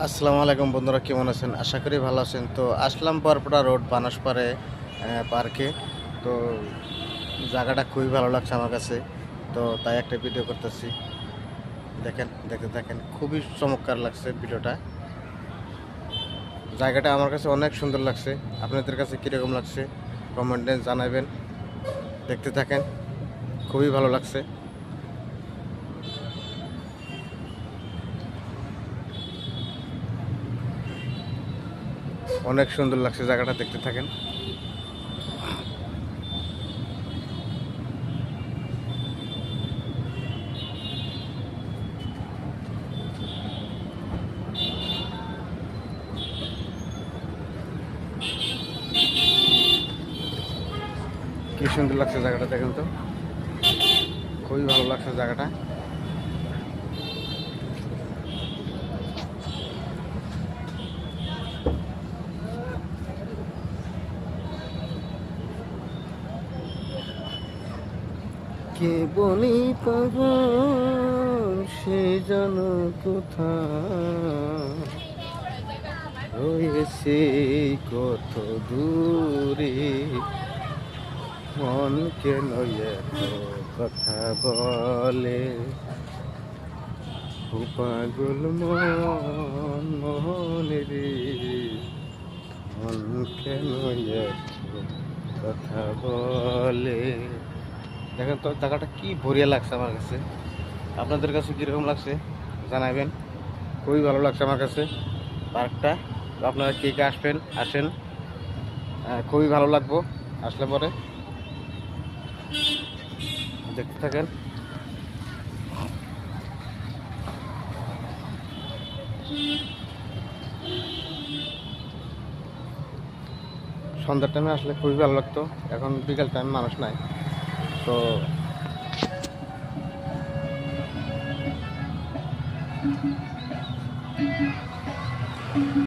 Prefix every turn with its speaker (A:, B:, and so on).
A: আসসালামু আলাইকুম বন্ধুরা, কেমন আছেন? আশা করি ভালো আছেন। তো আসলাম পারপড়া রোড বানাসপাড়ে পার্কে। তো জায়গাটা খুবই ভালো লাগছে আমার কাছে, তো তাই একটা ভিডিও করতেছি। দেখেন, দেখতে থাকেন, খুবই চমৎকার লাগছে ভিডিওটা। জায়গাটা আমার কাছে অনেক সুন্দর লাগছে। আপনাদের কাছে কীরকম লাগছে কমেন্টে জানাবেন। দেখতে থাকেন, খুবই ভালো লাগছে। অনেক সুন্দর লাগছে জায়গাটা, দেখতে থাকেন। কি সুন্দর লাগছে জায়গাটা, দেখেন তো, খুবই ভালো লাগছে জায়গাটা। কে বলি পাগল সে যেন কোথায় রয়েছে কত দূরে, মন কেন এত কথা বলে, ও পাগল মন মনে রে, মন কেন এত কথা বলে। দেখেন তো জায়গাটা কি ভরিয়া লাগছে আমার কাছে। আপনাদের কাছে কীরকম লাগছে জানাবেন। খুবই ভালো লাগছে আমার কাছে পার্কটা। তো আপনারা কে কে আসেন, খুবই ভালো লাগবো আসলে পরে। দেখতে থাকেন। সন্ধ্যার টাইমে আসলে খুবই ভালো লাগতো। এখন বিকাল টাইম, মানুষ নাই তো।